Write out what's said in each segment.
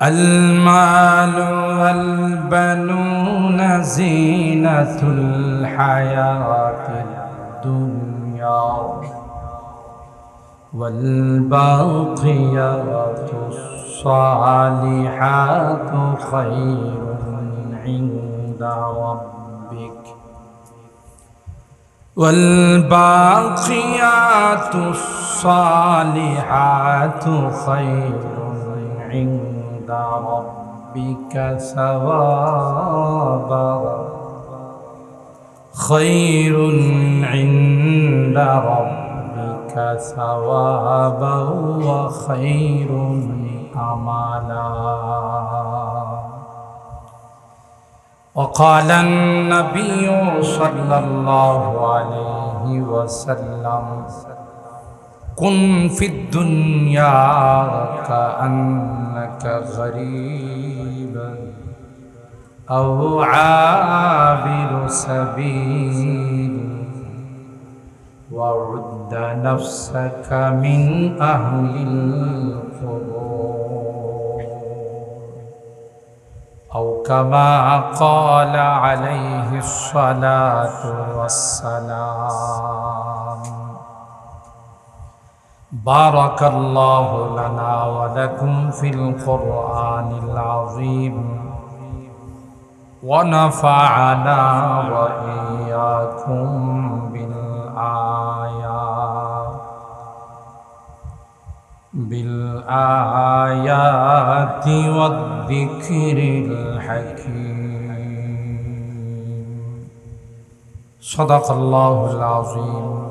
المال والبنون زينة الحياة الدنيا والباقيات الصالحات خير عند ربك والباقيات الصالحات خير عند ربك ثوابا خير عند ربك ثوابا وخير أملا. وقال النبي صلى الله عليه وسلم كن في الدنيا كأنك غريب أو عابر سبيل وعد نفسك من أهل القبور أو كما قال عليه الصلاة والسلام. بارك الله لنا ولكم في القرآن العظيم ونفعنا وإياكم بالآيات والذكر الحكيم. صدق الله العظيم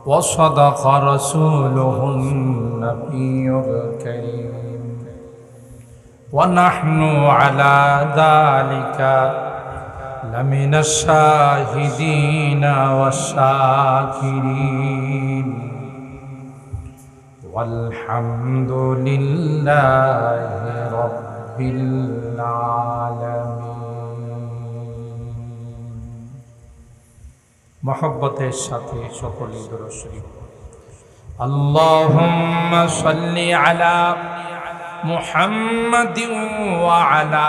وصدق رسوله النبي الكريم ونحن على ذلك لمن الشاهدين والشاكرين والحمد لله رب العالمين. محبতের সাথে সকলেই দরুদ শরীফ اللهم صل على محمد وعلى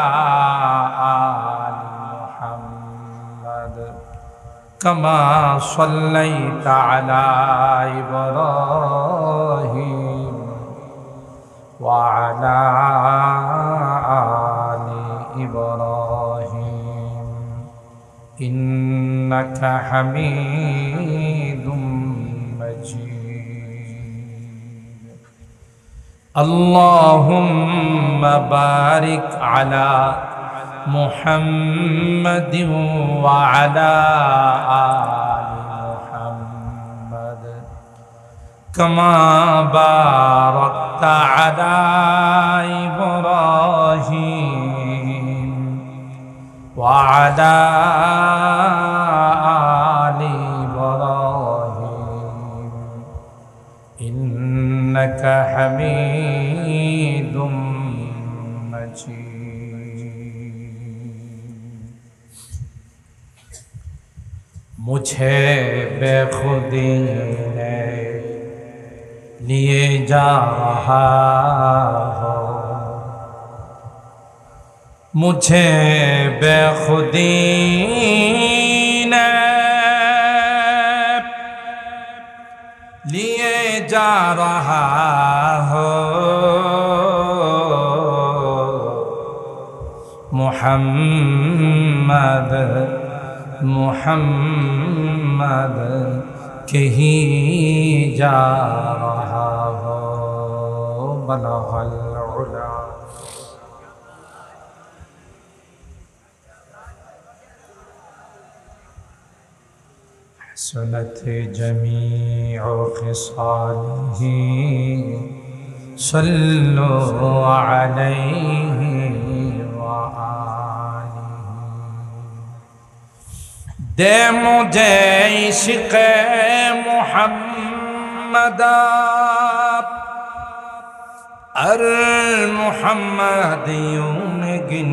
آل محمد كما صليت على إبراهيم وعلى آل إبراهيم إنك حميد مجيد. اللهم بارك على محمد وعلى آل محمد كما باركت على إبراهيم وعلى آل إبراهيم إنك حميد مجيد. मुझे बेखुदी ने लिए जा रहा हो, मुझे बेखुदी ने लिए जा रहा हो, मुहम्मद मुहम्मद कहीं जा रहा हो. बलगल उला हसनत जमीअ खिसालिही सल्लु अलैहि दे मुझे इश्क़ मुहम्मद अर मुहम्मदियों गिन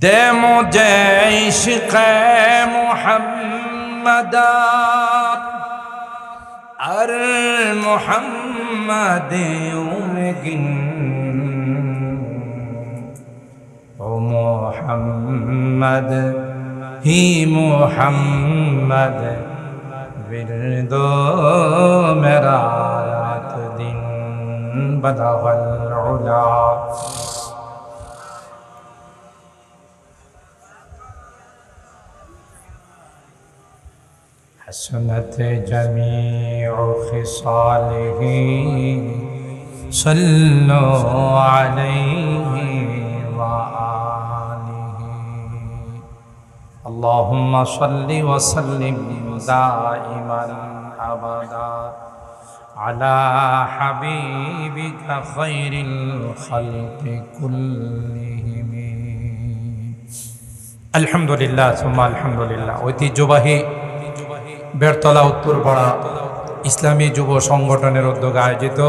दे मुझे इश्क़ मुहम्मद अर मुहम्मद उमगिन ओ मोहम्मद ही मोहम्मद विरदो मेरा रात दिन बदगल उला हसनत जमीउ खिसालिही सल्लु अलैहि व आलिही अल्लाहुम्मा सल्लि व सल्लिम दाइमन अबदा अला हबीबिका खैरिल खल्क़ि कुल्लिहिम। अल्हम्दुलिल्लाह सुम्मा अल्हम्दुलिल्लाह। ঐতিহ্যবাহী বেরতলা উত্তরপাড়া ইসলামী যুব সংগঠনের উদ্যোগে আয়োজিত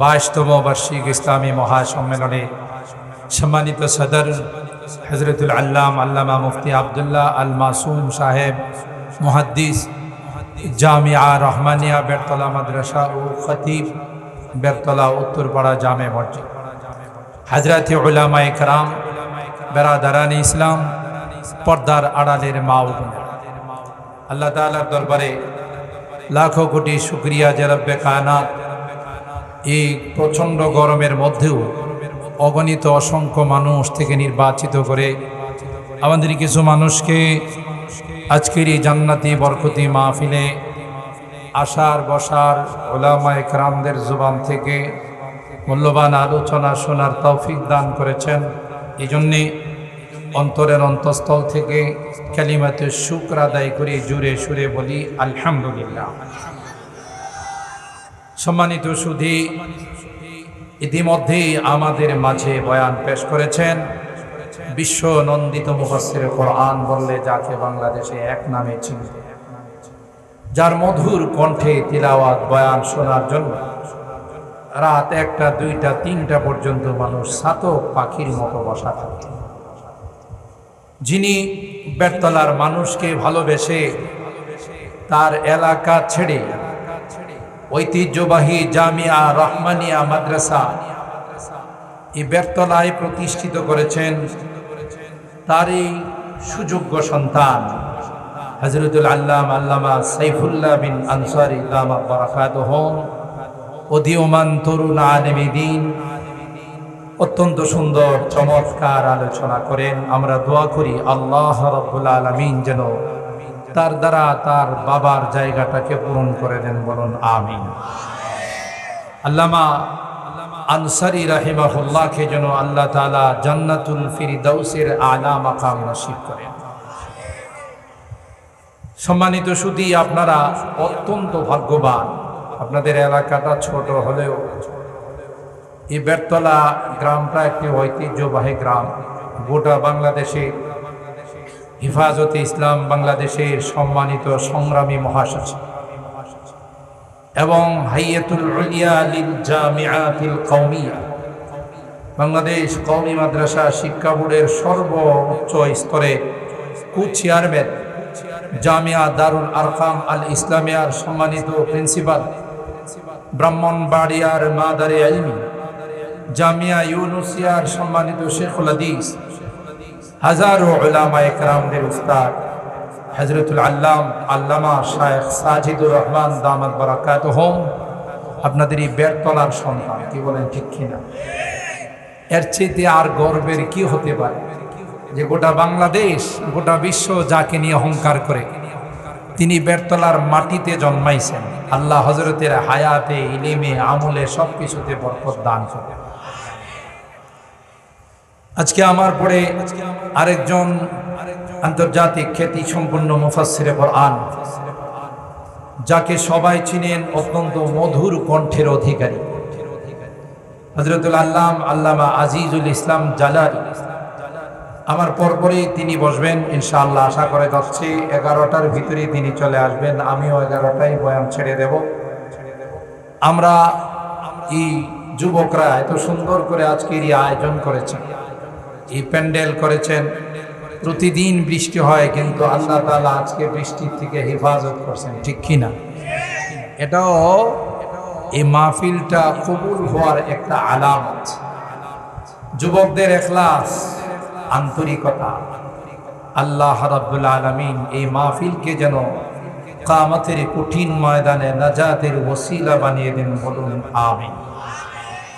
22তম বার্ষিক ইসলামী মহাসম্মেলনে সম্মানিত সদর হযরতুল আল্লামা মুফতি আব্দুল্লাহ আল মাসুম সাহেব মুহাদ্দিস জামিয়া রহমানিয়া বেরতলা মাদ্রাসা ও খতিব বেরতলা উত্তরপাড়া জামে মসজিদ, হযরত উলামায়ে কেরাম, বেরাদারানে ইসলাম, পর্দার আড়ালের মা ও বোনেরা, আল্লাহ তাআলার দরবারে লাখো কোটি শুকরিয়া যে রব্বে কায়নাত এই প্রচণ্ড গরমের মধ্যেও অগণিত অসংখ্য মানুষ থেকে নির্বাচিত করে আমাদের কিছু মানুষকে আজকের এই জান্নাতি বরকতি মাহফিলে আসার বসার উলামায়ে কেরামদের জবান থেকে মূল্যবান আলোচনা শোনার তৌফিক দান করেছেন। এই জন্যে অন্তরের অন্তঃস্থল থেকে কালিমাতে শুকর আদায় করে জুড়ে সুরে বলি আলহামদুলিল্লাহ। সম্মানিত সুধী, ইতিমধ্যেই আমাদের মাঝে বয়ান পেশ করেছেন বিশ্ব নন্দিত মুফাসসিরে কোরআন বললে যাকে বাংলাদেশে এক নামে চিনত, যার মধুর কণ্ঠে তিলাওয়াত বয়ান শোনার জন্য রাত 1টা 2টা 3টা পর্যন্ত মানুষ ছাতক পাখির মতো বসা থাকে, যিনি বেরতলার মানুষকে ভালোবেসে তার এলাকা ছেড়ে ঐতিহ্যবাহী জামিয়া রহমানিয়া মাদ্রাসা এই বেরতলায় প্রতিষ্ঠিত করেছেন, তারই সুযোগ্য সন্তান হযরতুল আল্লামা সাইফুল্লাহ বিন আনসারী দামাত বারাকাতুহুম উদীয়মান তরুণ আলেমে দ্বীন অত্যন্ত সুন্দর চমৎকার আলোচনা করেন। আমরা দোয়া করি আল্লাহ রাব্বুল আলামিন যেন তার দ্বারা তার বাবার জায়গাটাকে পূরণ করে দেন, বলুন আমিন। আল্লামা আনসারী রাহিমাহুল্লাহকে যেন আল্লাহ তাআলা জান্নাতুল ফিরদাউসের আলা মাকাম নসিব করেন। সম্মানিত সুধী, আপনারা অত্যন্ত ভাগ্যবান। আপনাদের এলাকাটা ছোট হলেও এই বেরতলা গ্রামটা একটি ঐতিহ্যবাহী গ্রাম। গোটা বাংলাদেশে হিফাজতে ইসলাম বাংলাদেশের সম্মানিত সংগ্রামী মহাসচিব এবং হাইয়াতুল উলিয়া লিল জামিআতিল কওমিয়া বাংলাদেশ কওমি মাদ্রাসা শিক্ষা বোর্ডের সর্বোচ্চ স্তরে চেয়ারম্যান, জামিয়া দারুল আরকাম আল ইসলামিয়ার সম্মানিত প্রিন্সিপাল, ব্রাহ্মণবাড়িয়ার মাদারে ইলমি জামিয়া ইউনুসিয়ার সম্মানিত শেখুল হাদিস, হাজারো উলামায়ে কেরামদের উস্তাদ হযরতুল আল্লামা শায়েখ সাজিদুর রহমান দামাত বারাকাতুহুম আপনাদের এই বেরতলার সন্তান। কি বলেন, ঠিক কিনা? এর চেয়ে আর গর্বের কি হতে পারে যে গোটা বাংলাদেশ, গোটা বিশ্ব যাকে নিয়ে অহংকার করে তিনি বেরতলার মাটিতে জন্মাইছেন। আল্লাহ হযরতের হায়াতে, ইলমে, আমলে সব কিছুতে বরকত দান করে। আজকে আমার পরে আরেকজন আন্তর্জাতিক খ্যাতি সম্পন্ন মুফাসসিরে কোরআন, যাকে সবাই চিনেন, অত্যন্ত মধুর কণ্ঠের অধিকারী হযরতুল আল্লামা আজিজুল ইসলাম জালালী। আমার পরপরই তিনি বসবেন ইনশাআল্লাহ। আশা করে যাচ্ছি 11টার ভিতরে তিনি চলে আসবেন। আমিও 11টায় বয়ান ছেড়ে দেব। আমরা এই যুবকরা এত সুন্দর করে আজকের এই আয়োজন করেছেন, এই প্যান্ডেল করেছেন। প্রতিদিন বৃষ্টি হয়, কিন্তু আল্লাহ তাআলা আজকে বৃষ্টির থেকে হেফাজত করছেন, ঠিক কিনা? এটাও এই মাহফিলটা কবুল হওয়ার একটা আলামত। যুবকদের ইখলাস, আন্তরিকতা, আল্লাহ রাব্বুল আলামিন এই মাহফিলকে যেন কিয়ামতের কঠিন ময়দানে নাজাতের ওসিলা বানিয়ে দেন, বলুন আমিন।